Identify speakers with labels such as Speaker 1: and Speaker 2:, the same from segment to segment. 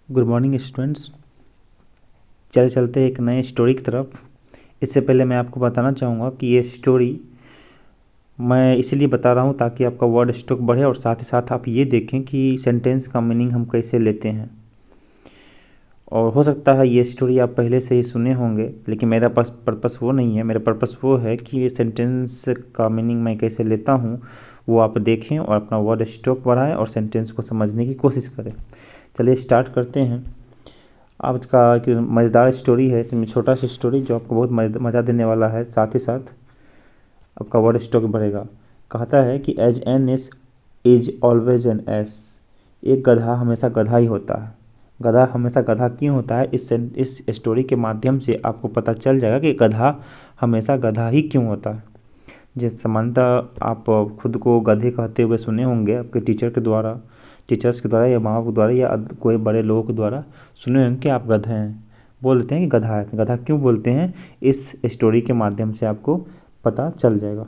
Speaker 1: Good morning students. चले चलते हैं एक नए स्टोरी की तरफ। इससे पहले मैं आपको बताना चाहूँगा कि ये स्टोरी मैं इसीलिए बता रहा हूँ ताकि आपका वर्ड स्टॉक बढ़े और साथ ही साथ आप ये देखें कि सेंटेंस का मीनिंग हम कैसे लेते हैं। और हो सकता है ये स्टोरी आप पहले से ही सुने होंगे, लेकिन मेरा पर्पस वो नहीं है। मेरा पर्पस वो है कि ये सेंटेंस का मीनिंग मैं कैसे लेता हूँ वो आप देखें और अपना वर्ड स्टॉक बढ़ाएं और सेंटेंस को समझने की कोशिश करें। चलिए स्टार्ट करते हैं। आज का एक मज़ेदार स्टोरी है, इसमें छोटा सा स्टोरी जो आपको बहुत मज़ा देने वाला है, साथ ही साथ आपका वर्ड स्टॉक बढ़ेगा। कहता है कि as an ass is always an ass. एक गधा हमेशा गधा ही होता है। गधा हमेशा गधा क्यों होता है, इस स्टोरी के माध्यम से आपको पता चल जाएगा कि गधा हमेशा गधा ही क्यों होता है। जिस सामान्यतः आप खुद को गधे कहते हुए सुने होंगे आपके टीचर्स के द्वारा या माँ बाप के द्वारा या कोई बड़े लोगों के द्वारा सुने होंगे कि आप गधे हैं, बोल देते हैं कि गधा है। गधा क्यों बोलते हैं, इस स्टोरी के माध्यम से आपको पता चल जाएगा।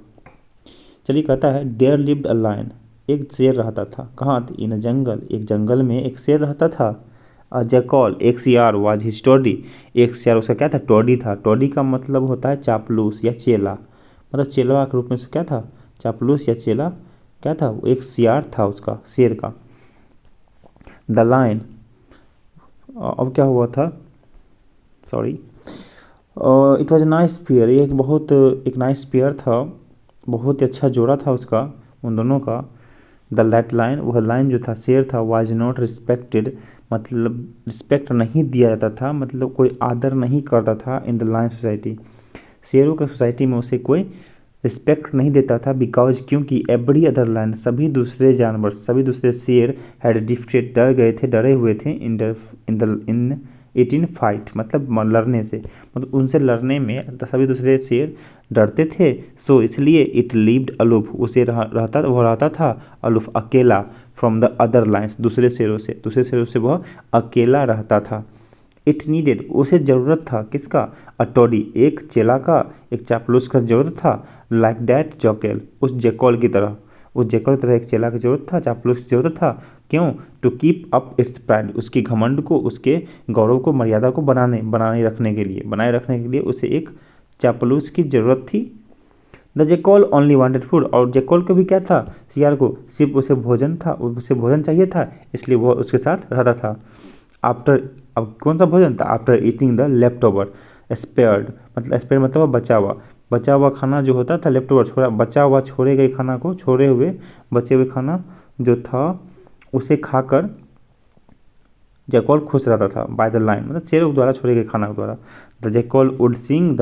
Speaker 1: चलिए, कहता है देयर लिव्ड अ लायन। एक शेर रहता था। कहाँ? इन अ जंगल। एक जंगल में एक शेर रहता था। अ जैकल, एक सियार, वाज हिज टोडी। एक सियार उसका क्या था? टोडी था। टोडी का मतलब होता है चापलूस या चेला, मतलब चेला के रूप में उसका क्या था? चापलूस या चेला क्या था? वो एक सियार था उसका, शेर का। द लायन, अब क्या हुआ था, sorry, it was nice pair. ये एक नाइस पेयर था, बहुत ही अच्छा जोड़ा था उसका, उन दोनों का। द लेट लाइन, वह लाइन जो था, शेर था, वाज नॉट रिस्पेक्टेड, मतलब रिस्पेक्ट नहीं दिया जाता था, मतलब कोई आदर नहीं करता था इन द लाइन सोसाइटी। शेरों के सोसाइटी में उसे कोई रिस्पेक्ट नहीं देता था। बिकॉज, क्योंकि एवरी अदर लाइन, सभी दूसरे जानवर, सभी दूसरे शेर हैड डिफेटेड, डर गए थे, डरे हुए थे इन इट इन फाइट, मतलब लड़ने से, मतलब उनसे लड़ने में सभी दूसरे शेर डरते थे। सो इसलिए इट लिव्ड अलूफ, वो रहता था अलूफ, अकेला, फ्रॉम द अदर लाइन्स, दूसरे शेरों से वह अकेला रहता था। इट नीडेड, उसे ज़रूरत था किसका? अटोडी, एक चेला का, एक चापलूस का ज़रूरत था। लाइक दैट जॉकेल, उस जेकॉल की तरह, उस जेकॉल की तरह एक चेला की ज़रूरत था, चापलूस की ज़रूरत था। क्यों? To keep up its pride, उसकी घमंड को, उसके गौरव को, मर्यादा को बनाए रखने के लिए उसे एक चापलूस की ज़रूरत थी। The Jekyll only wanted food, और जेकॉल को भी क्या था? सियार को सिर्फ उसे भोजन चाहिए था, इसलिए वह उसके साथ रहता था। आफ्टर, अब कौन सा भोजन था? After eating the left over spared, मतलब स्पेयर मतलब बचा हुआ खाना जो होता था, लेफ्ट ओवर, बचा हुआ बचे हुए खाना जो था, उसे खाकर जैकॉल खुश रहता था। बाय द लाइन, मतलब शेरों द्वारा छोड़े गए खाना के द्वारा। The jackal would Singh the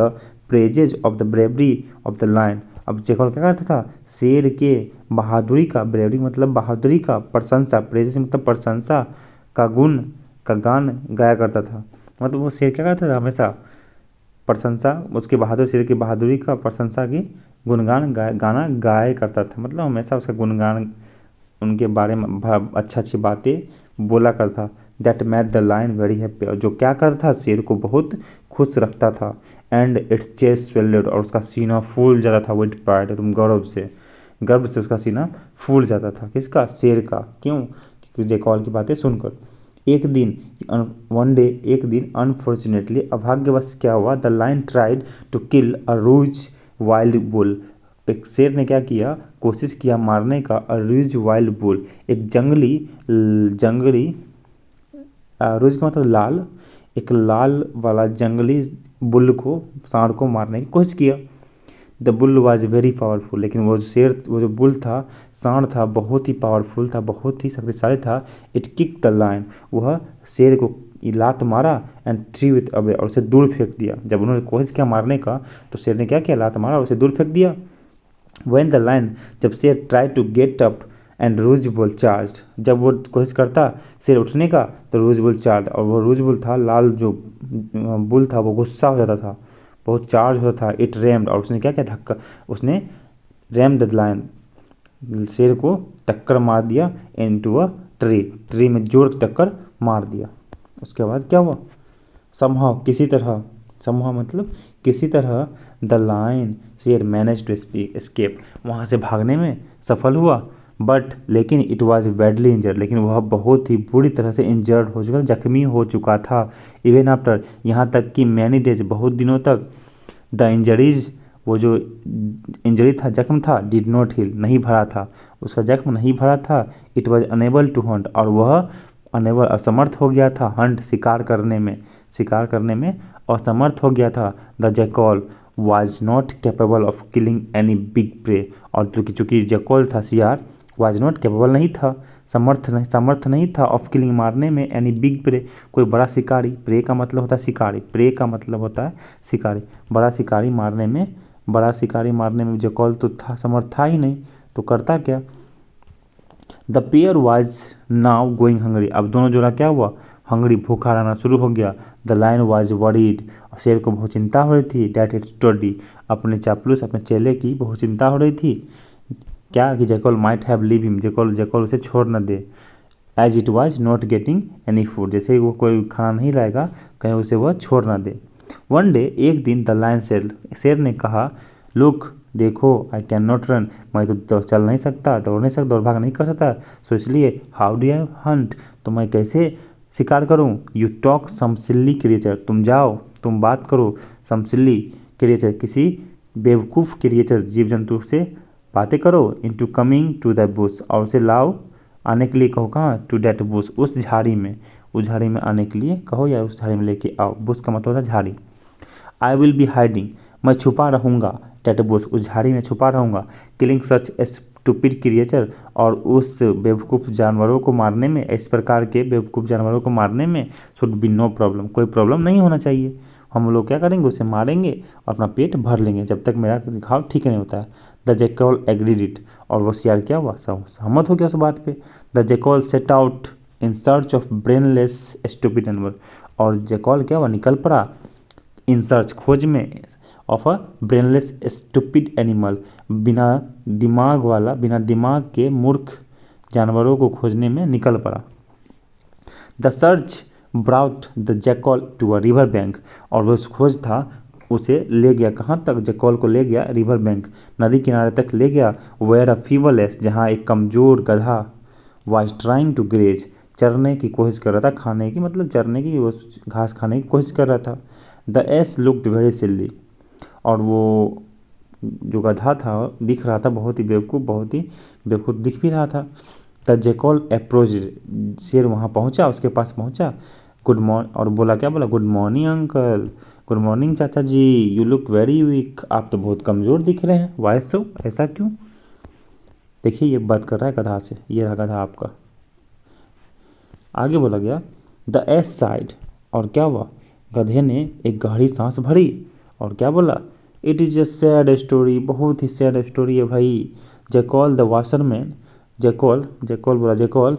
Speaker 1: praises of the bravery of the line. अब जैकॉल क्या करता था? शेर के बहादुरी का, ब्रेवरी मतलब बहादुरी का, प्रशंसा, प्रेजेज मतलब प्रशंसा का गान गाया करता था। मतलब वो शेर क्या करता था? हमेशा प्रशंसा, शेर की बहादुरी का, प्रशंसा की गाना गाया करता था, मतलब हमेशा उसका गुणगान, उनके बारे में अच्छी अच्छी बातें बोला करता। That made the lion very happy, और जो क्या करता था? शेर को बहुत खुश रखता था। एंड इट्स चेस्ट स्वेल्ड, और उसका सीना फूल जाता था विद प्राइड, तुम गर्व से उसका सीना फूल जाता था। किसका? शेर का। क्यों? क्योंकि जैकॉल की बातें सुनकर। एक दिन अनफॉर्चुनेटली, अभाग्यवश क्या हुआ? The lion tried to kill a rogue wild bull. एक शेर ने क्या किया? कोशिश किया मारने का अ रूज वाइल्ड बुल, एक जंगली रूज का मतलब लाल, एक लाल वाला जंगली बुल को, सांड को मारने की कोशिश किया। The bull was very powerful, लेकिन वो जो बुल था, सांड था, बहुत ही पावरफुल था, बहुत ही शक्तिशाली था। इट किक द लायन, वह शेर को लात मारा एंड थ्री विथ अवे, और उसे दूर फेंक दिया। जब उन्होंने कोशिश किया मारने का, तो शेर ने क्या किया? लात मारा और उसे दूर फेंक दिया। When the lion, जब शेर try to get up and rogue bull charge, जब वो कोशिश करता शेर उठने का, तो रूज बुल चार्ज, और वो रूज बुल था, लाल जो बुल था, वो गुस्सा हो जाता था, बहुत चार्ज होता था। इट रैम्ड, और उसने क्या किया? धक्का, उसने रैम द लायन, शेर को टक्कर मार दिया इनटू अ ट्री में जोर की टक्कर मार दिया। उसके बाद क्या हुआ? समहाउ, किसी तरह, समहाउ मतलब किसी तरह, द लायन, शेर, मैनेज टू एस्केप, वहाँ से भागने में सफल हुआ। बट लेकिन इट वॉज बैडली इंजर्ड, लेकिन वह बहुत ही बुरी तरह से इंजर्ड हो चुका, जख्मी हो चुका था। इवन आफ्टर, यहाँ तक कि मैनी डेज, बहुत दिनों तक, द इंजरीज, वो जो इंजरी था, जख्म था, डिड नॉट हील, नहीं भरा था, उसका जख्म नहीं भरा था। It was unable to hunt, और वह अनेबल, असमर्थ हो गया था, हंट, शिकार करने में असमर्थ हो गया था। The jackal was not capable of killing any big prey, और चूंकि जैकॉल था, शियार, वाज नॉट कैपेबल नहीं था, समर्थ नहीं था, ऑफ किलिंग, मारने में, एनी बिग प्रे, कोई बड़ा शिकारी, प्रे का मतलब होता है शिकारी, प्रे का मतलब होता है शिकारी, बड़ा शिकारी मारने में जैकॉल तो था, समर्थ था ही नहीं, तो करता क्या। The pair was now going Hungary, अब दोनों जोड़ा क्या हुआ, हंगरी, भूखा रहना शुरू हो गया। द लायन वाज वरीड, शेर को बहुत चिंता हो रही थी। डैट इट स्टडी, अपने चापलूस, अपने चेले की बहुत चिंता हो रही थी, क्या कि jackal might have leave him, jackal उसे छोड़ न दे। As it was not getting any food, जैसे ही वो कोई खाना नहीं लाएगा, कहीं उसे वह छोड़ ना दे। वन डे, एक दिन, द लायन सेड, शेर ने कहा, लुक, देखो, आई कैन नॉट रन, मैं तो चल नहीं सकता, दौड़ नहीं सकता, दौड़ भाग नहीं कर सकता, सो इसलिए, हाउ डू आई हंट, तो मैं कैसे शिकार करूं। You talk some silly creature, तुम जाओ, तुम बात करो, सम सिल्ली क्रिएचर, किसी बेवकूफ़ क्रिएचर, जीव जंतु से बातें करो, into coming to the bush, और उसे लाओ, आने के लिए कहो, कहाँ, टू डेट बुश, उस झाड़ी में, आने के लिए कहो, या उस झाड़ी में लेके आओ। बुश का मतलब होता है झाड़ी। आई विल बी हाइडिंग, मैं छुपा रहूँगा, डेट बुश, उस झाड़ी में छुपा रहूँगा। किलिंग सच स्टूपिड क्रिएचर, और उस बेवकूफ़ जानवरों को मारने में, इस प्रकार के बेवकूफ़ जानवरों को मारने में, शुड बी नो प्रॉब्लम, कोई प्रॉब्लम नहीं होना चाहिए। हम लोग क्या करेंगे, उसे मारेंगे और अपना पेट भर लेंगे, जब तक मेरा घाव ठीक नहीं होता है। द जैकल एग्रीड इट, और वो सियार क्या हुआ, सहमत हो गया उस बात पे। The jackal set out in search of brainless stupid animal, और जैकल क्या हुआ, निकल पड़ा, इन सर्च, खोज में, of a brainless stupid animal, बिना दिमाग के मूर्ख जानवरों को खोजने में निकल पड़ा। The search brought the jackal to a river bank, और वो खोज था, उसे ले गया कहाँ तक, जैकल को ले गया रिवर बैंक, नदी किनारे तक ले गया। वेयर अ फीवरलेस, जहाँ एक कमजोर गधा, वाज ट्राइंग टू ग्रेज, चरने की कोशिश कर रहा था, खाने की मतलब चरने की, वो घास खाने की कोशिश कर रहा था। द एस लुक्ड वेरी सिल्ली, और वो जो गधा था दिख रहा था बहुत ही बेवकूफ़ दिख भी रहा था। द जैकल अप्रोच, शेर वहाँ पहुँचा, उसके पास पहुँचा, गुड मॉर्निंग, और बोला, क्या बोला, good morning uncle, good morning चाचा जी, यू लुक वेरी वीक, आप तो बहुत कमज़ोर दिख रहे हैं, वाई सो, ऐसा क्यों। देखिए ये बात कर रहा है गधा से, ये रहा गधा आपका। आगे बोला गया, द एस साइड, और क्या हुआ, गधे ने एक गहरी सांस भरी, और क्या बोला, it is a sad story, बहुत ही सैड स्टोरी है भाई। जैकल द वाशरमैन, जैकल बोला, जैकल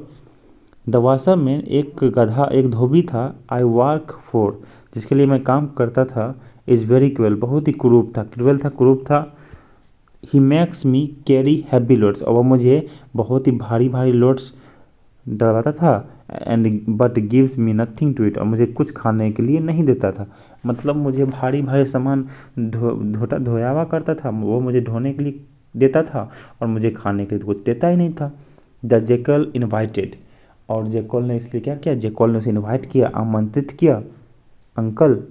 Speaker 1: द वाशरमैन, एक गधा, एक धोबी था, आई वर्क फॉर, जिसके लिए मैं काम करता था, इज़ वेरी क्रूएल, बहुत ही क्रूप था, he makes me carry heavy loads, और वह मुझे बहुत ही भारी भारी लोड्स डलवाता था, and but gives me nothing to it, और मुझे कुछ खाने के लिए नहीं देता था, मतलब मुझे भारी भारी सामान धोयावा करता था, वो मुझे ढोने के लिए देता था, और मुझे खाने के लिए कुछ देता ही नहीं था। द जैकल इन्वाइटेड, और जैकल ने इसलिए क्या किया, जैकल ने उसे इन्वाइट किया, आमंत्रित किया, uncle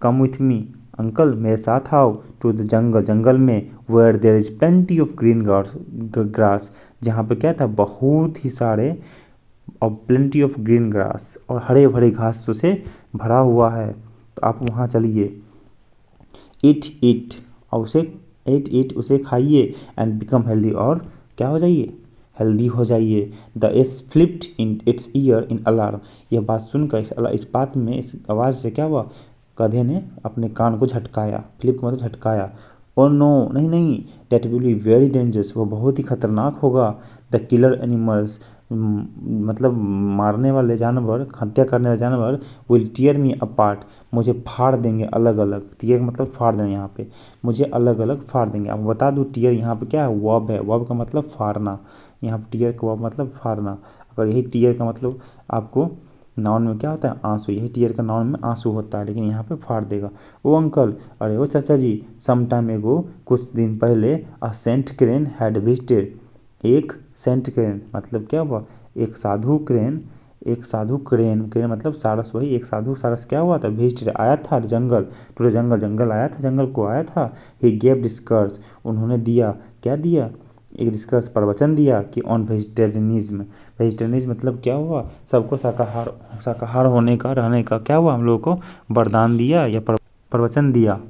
Speaker 1: come with me, uncle मेरे साथ आओ, टू द जंगल, जंगल में, where there is plenty of green grass, जहाँ पे क्या था, बहुत ही सारे, और प्लेंटी ऑफ ग्रीन ग्रास, और हरे भरे घास से भरा हुआ है, तो आप वहाँ चलिए। ईट और उसे खाइए, एंड बिकम हेल्दी, और क्या हो जाइए, हेल्दी हो जाइए। The S flipped in its year in alarm, यह बात सुनकर, इस बात में, इस आवाज़ से क्या हुआ, गधे ने अपने कान को झटकाया, फ्लिप मतलब झटकाया। ओ नो, नहीं नहीं, that will be very dangerous, वो बहुत ही खतरनाक होगा। द किलर एनिमल्स, मतलब मारने वाले जानवर, हत्या करने वाले जानवर, विल टीयर मी अपार्ट, मुझे फाड़ देंगे अलग अलग, टीयर मतलब फाड़ देंगे, यहाँ पे मुझे अलग अलग फाड़ देंगे। अब बता दूँ, टीयर यहाँ पे क्या है, वब है, वब का मतलब फाड़ना, यहाँ पे टीयर का वब मतलब फाड़ना। अगर यही टीयर का मतलब आपको नाउन में क्या होता है, आंसू, यही टीयर का नाउन में आंसू होता है, लेकिन यहाँ पे फाड़ देगा। ओ अंकल, अरे ओ चाचा जी, सम टाइम एगो, कुछ दिन पहले, a saint crane had visited, एक सेंट क्रेन मतलब क्या हुआ, एक साधु क्रेन, एक साधु क्रेन, क्रेन मतलब सारस, वही एक साधु सारस क्या हुआ था, विजिट आया था जंगल, टू द जंगल, जंगल आया था, जंगल को आया था। ही गेव डिस्कर्स, उन्होंने दिया, क्या दिया, एक डिस्कर्स प्रवचन दिया कि ऑन वेजिटेरियनिज्म, वेजिटेरियनिज्म मतलब क्या हुआ, सबको शाकाहार, शाकाहार होने का, रहने का क्या हुआ, हम लोगों को वरदान दिया या प्रवचन दिया,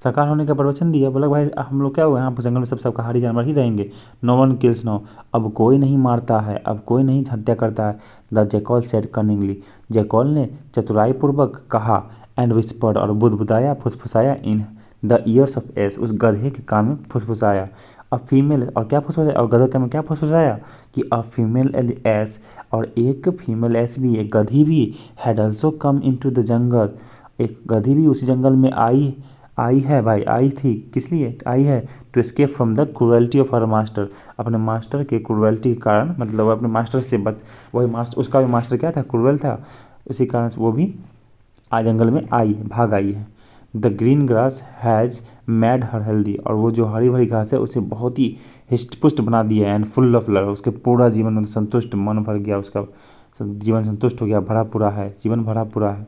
Speaker 1: शाकाहार होने का प्रवचन दिया। बोला भाई हम लोग क्या हुआ, यहाँ पर जंगल में सब शाकाहारी जानवर ही रहेंगे। नो वन किल्स नाउ, अब कोई नहीं मारता है, अब कोई नहीं हत्या करता है। The jackal said cunningly, jackal ने चतुराई पूर्वक कहा, एंड विस्पर्ड और बुदबुदाया, फुसफुसाया, in the ears of ass, उस गधे के कान में फुसफुसाया। अ फीमेल, और क्या फुसफुसाया, और गधे के कान में क्या फुसफुसाया कि अ फीमेल एस, और एक फीमेल एस भी, एक गधी भी, had also come into the jungle, एक गधी भी उसी जंगल में आई, आई है भाई, आई थी, किस लिए आई है, to escape from the cruelty of her master, अपने मास्टर के क्रूएल्टी के कारण, मतलब अपने मास्टर से बच, वही मास्टर, उसका भी मास्टर क्या था, क्रूएल था, उसी कारण से वो भी आ जंगल में आई, भाग आई है। The green grass has mad her healthy, और वो जो हरी भरी घास है उसे बहुत ही हिष्ट पुष्ट बना दिया, एंड फुल ऑफ लव, उसके पूरा जीवन में संतुष्ट, मन भर गया उसका, जीवन संतुष्ट हो गया, भरा पूरा है, जीवन भरा पूरा है।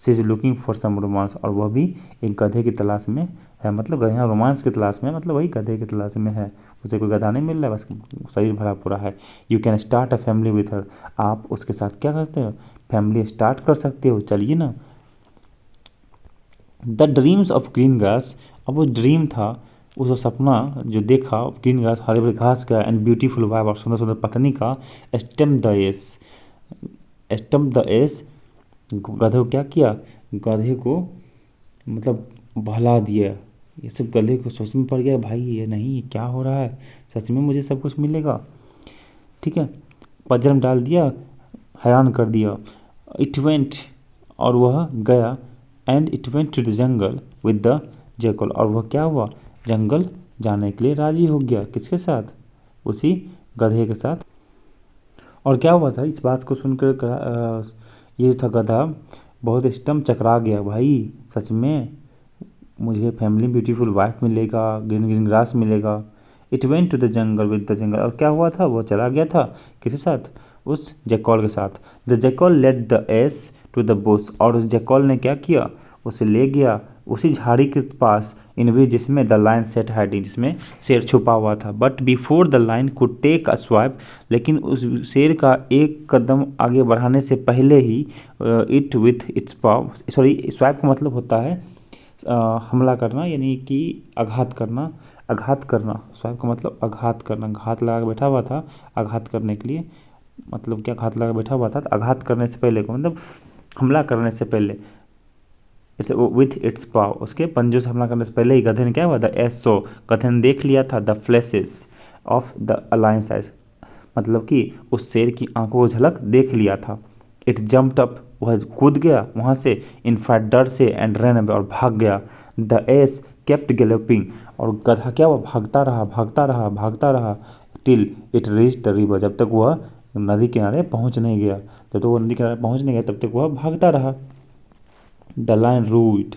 Speaker 1: She is looking for some romance, और वह भी एक गधे की तलाश में है, मतलब यहाँ रोमांस की तलाश में, मतलब वही गधे की तलाश में है, उसे कोई गधा नहीं मिल रहा है, बस शरीर भरा पूरा है। You can start a family with her, आप उसके साथ क्या करते हो, फैमिली स्टार्ट कर सकते हो, चलिए ना। The dreams of green grass, अब वो ड्रीम था, वो सपना जो देखा ग्रीन ग्रास, हरे भरे घास का, एंड ब्यूटीफुल वाइफ, और सुंदर सुंदर पत्नी का, stem the S, stump the S, गधे को क्या किया, गधे को मतलब बहला दिया, ये सब गधे को सोच में पड़ गया, भाई ये नहीं, ये क्या हो रहा है, सच में मुझे सब कुछ मिलेगा, ठीक है, पजर में डाल दिया, हैरान कर दिया। इट वेंट, और वह गया, and it went to the jungle with the jackal, और वह क्या हुआ, जंगल जाने के लिए राजी हो गया, किसके साथ, उसी गधे के साथ। और क्या हुआ था, इस बात को सुनकर ये था गधा बहुत स्टम्प, चकरा गया, भाई सच में मुझे फैमिली ब्यूटीफुल वाइफ मिलेगा, ग्रीन ग्रीन ग्रास मिलेगा। It went to the jungle with the jungle, और क्या हुआ था, वो चला गया था किसके साथ, उस जैकल के साथ। The jackal led the ass to the bush, और उस जैकल ने क्या किया, उसे ले गया उसी झाड़ी के पास, इन विच, जिसमें द लाइन सेट हाइडिंग, जिसमें शेर छुपा हुआ था। But before the lion could take a swipe, लेकिन उस शेर का एक कदम आगे बढ़ाने से पहले ही, it with its paw, sorry swipe का मतलब होता है हमला करना, यानी कि आघात करना, आघात करना, स्वाइप का मतलब आघात करना, घात लगा के बैठा हुआ था, आघात करने के लिए, मतलब क्या, घात लगा बैठा हुआ था, तो आघात करने से पहले को मतलब हमला करने से पहले, इट्स विथ इट्स पाव, उसके पंजों से हमला करने से पहले ही गधे ने क्या हुआ, द एस सो, गधे ने देख लिया था, the flashes of the alliance eyes, मतलब कि उस शेर की आंखों को झलक देख लिया था। इट जम्प्ड अप, वह कूद गया वहाँ से, इन फैट डर से, एंड रन अवे, और भाग गया। द एस केप्ट गैलोपिंग, और गधा क्या हुआ, भागता रहा, भागता रहा, भागता रहा, till it reach the river, जब तक वह नदी किनारे पहुँच नहीं गया, जब तक वह नदी किनारे पहुँच नहीं गया तब तक वह भागता रहा। द लायन रूड,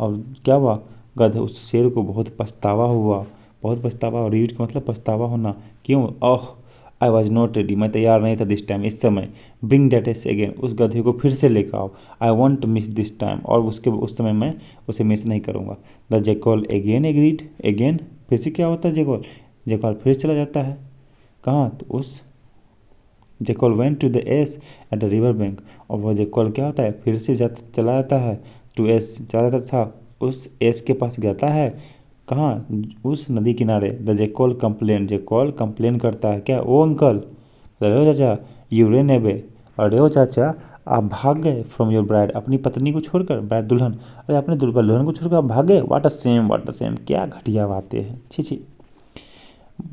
Speaker 1: और क्या हुआ, गधे, उस शेर को बहुत पछतावा हुआ, बहुत पछतावा, और रीड का मतलब पछतावा होना, क्यों, ओह आई वॉज नॉट रेडी, मैं तैयार नहीं था दिस टाइम, इस समय। ब्रिंग दैट एस अगेन, उस गधे को फिर से लेकर आओ, I want miss this time, और उसके उस समय मैं उसे मिस नहीं करूँगा। The jackal again agreed, again फिर से क्या होता है, जैकल, जैकल फिर चला जाता है कहाँ, तो उस jackal went to the ass at the river bank, और वह जैकल क्या होता है, फिर से चला जाता है, टू एस चला जाता था, उस एस के पास जाता है, कहाँ, उस नदी किनारे। The jackal complain, jackal complain करता है, क्या, ओ अंकल, अरे ओ चाचा, यू रेन अवे, अरे ओ चाचा आप भाग गए, फ्रॉम योर ब्राइड, अपनी पत्नी को छोड़कर, ब्राइड दुल्हन, अरे अपने दुल्हन को छोड़कर आप भाग गए, वाट अ सेम, वाट अ सेम, क्या घटिया बातें हैं, छी छी।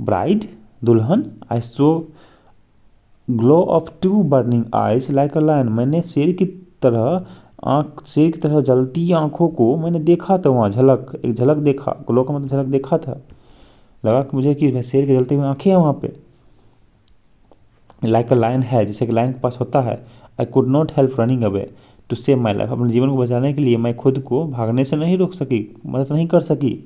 Speaker 1: ब्राइड, दुल्हन, I saw glow of two burning eyes like a lion, मैंने शेर की तरह, आँख शेर की तरह जलती आंखों को मैंने देखा था वहाँ, झलक, एक झलक देखा, ग्लो का मतलब झलक देखा था, लगा कि मुझे कि शेर की जलती हुई आंखें हैं वहाँ पे। लाइक अ लायन है, जैसे कि लायन के पास होता है। I could not help running away to save my life, अपने जीवन को बचाने के लिए मैं खुद को भागने से नहीं रोक सकी, मदद नहीं कर सकी।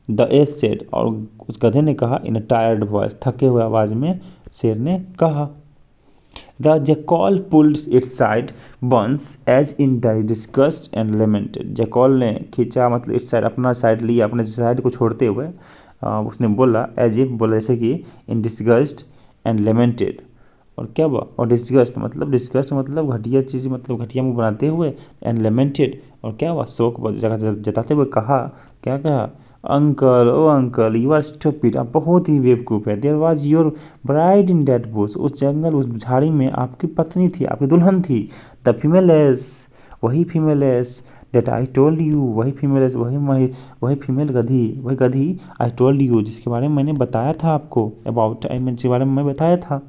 Speaker 1: द एस सेड, और उस गधे ने कहा इन अ टायर्ड वॉइस, थके हुए आवाज में शेर ने कहा। The jackal pulled its side once as in disgust and lamented, jackal ने खींचा मतलब इट्स साइड, अपना साइड लिया, अपने साइड को छोड़ते हुए उसने बोला एज इफ, बोला जैसे कि इन डिस्गस्ट एंड लेमेंटेड, और क्या हुआ, और डिस्गस्ट मतलब घटिया चीज़, मतलब घटिया मुंह बनाते हुए, एंड लेमेंटेड, और क्या हुआ, शोक जताते हुए कहा, क्या कहा, uncle oh uncle you are stupid, आप बहुत ही बेवकूफ़ है, there was your bride in that bush, उस जंगल उस झाड़ी में आपकी पत्नी थी, आपकी दुल्हन थी, द फीमेल एस, वही female ass, that I told you, वही फीमेल एस, वही फीमेल गधी, वही गधी, आई टोल्ड यू, जिसके बारे में मैंने बताया था आपको, अबाउट आई मीन, जिसके बारे में मैं बताया था,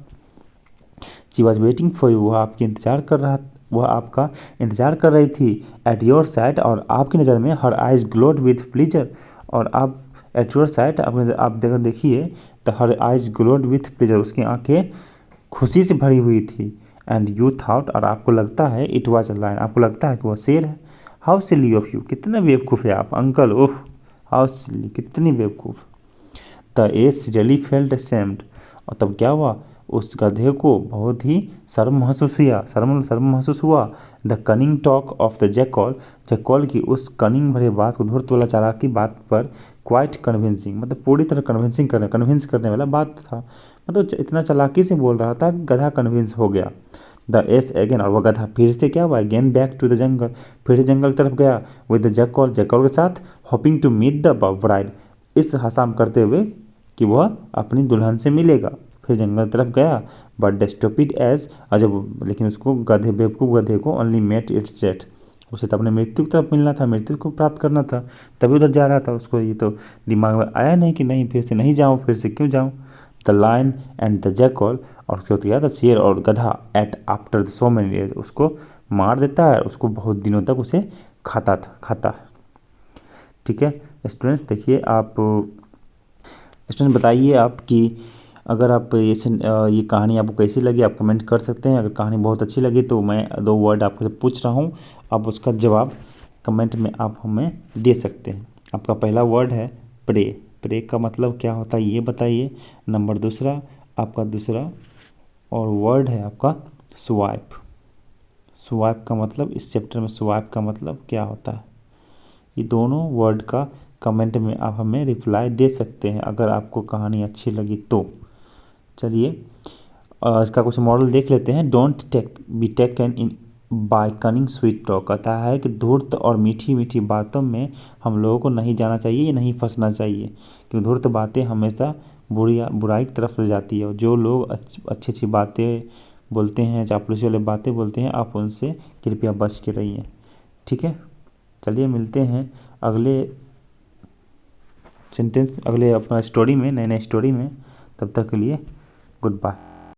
Speaker 1: she was waiting for you, वह आपका इंतजार कर रही थी, एट योर साइड, और आपकी नज़र में, her eyes glowed with pleaser, और आप एट योर साइड, आप देखिए, तो her eyes glowed with pleaser, उसकी आंखें खुशी से भरी हुई थी, एंड यू थॉट, और आपको लगता है, इट वॉज अ लायन, आपको लगता है कि वह शेर है, हाउ सिली ऑफ यू, कितना बेवकूफ़ है आप अंकल, ओह हाउ सिली, कितनी बेवकूफ़। The S really felt ashamed, और तब क्या हुआ, उस गधे को बहुत ही शर्म महसूस हुआ। The cunning talk of the jackal, jackal की उस कनिंग भरे बात को, धूर्त वाला चालाकी बात पर, क्वाइट कन्विंसिंग, मतलब पूरी तरह कन्विंस करने वाला बात था, मतलब इतना चालाकी से बोल रहा था कि गधा कन्विंस हो गया। द एस अगेन, और वह गधा फिर से क्या हुआ, again back to the jungle, फिर से जंगल की तरफ गया, विद द जैकल, जैकल के साथ, hoping to meet the bride, इस आसाम करते हुए कि वह अपनी दुल्हन से मिलेगा, फिर जंगल तरफ गया, बट द स्टूपिड एज, अजब, लेकिन उसको गधे, बेवकूफ़ गधे को, ओनली मेट इट्स डेथ, उसे तो अपने मृत्यु की तरफ मिलना था, मृत्यु को प्राप्त करना था, तभी उधर जा रहा था, उसको ये तो दिमाग में आया नहीं कि नहीं, फिर से नहीं जाऊँ, फिर से क्यों जाऊँ। The lion and the jackal, और उसके बाद क्या था, शेर और गधा, at after so many days, उसको मार देता है, उसको बहुत दिनों तक उसे खाता है। ठीक है स्टूडेंट्स, देखिए आप स्टूडेंट, बताइए आपकी, अगर आप ये कहानी आपको कैसी लगी, आप कमेंट कर सकते हैं, अगर कहानी बहुत अच्छी लगी तो मैं 2 वर्ड आपसे पूछ रहा हूँ, आप उसका जवाब कमेंट में आप हमें दे सकते हैं। आपका पहला वर्ड है प्रे, प्रे का मतलब क्या होता है ये बताइए। नंबर दूसरा, आपका दूसरा और वर्ड है आपका स्वाइप, स्वाइप का मतलब, इस चैप्टर में स्वाइप का मतलब क्या होता है, ये दोनों वर्ड का कमेंट में आप हमें रिप्लाई दे सकते हैं, अगर आपको कहानी अच्छी लगी तो। चलिए इसका कुछ मॉडल देख लेते हैं। Don't be taken in by cunning sweet talk, कहता है कि धूर्त और मीठी मीठी बातों में हम लोगों को नहीं जाना चाहिए, नहीं फंसना चाहिए, क्योंकि धूर्त बातें हमेशा बुराई की तरफ ले जाती है, और जो लोग अच्छी अच्छी बातें बोलते हैं, चापलूसी वाले बातें बोलते हैं, आप उनसे कृपया बच के रहिए। ठीक है, चलिए मिलते हैं अगले सेंटेंस, अगले अपना स्टोरी में, नए नए स्टोरी में, तब तक के लिए गुड बाय।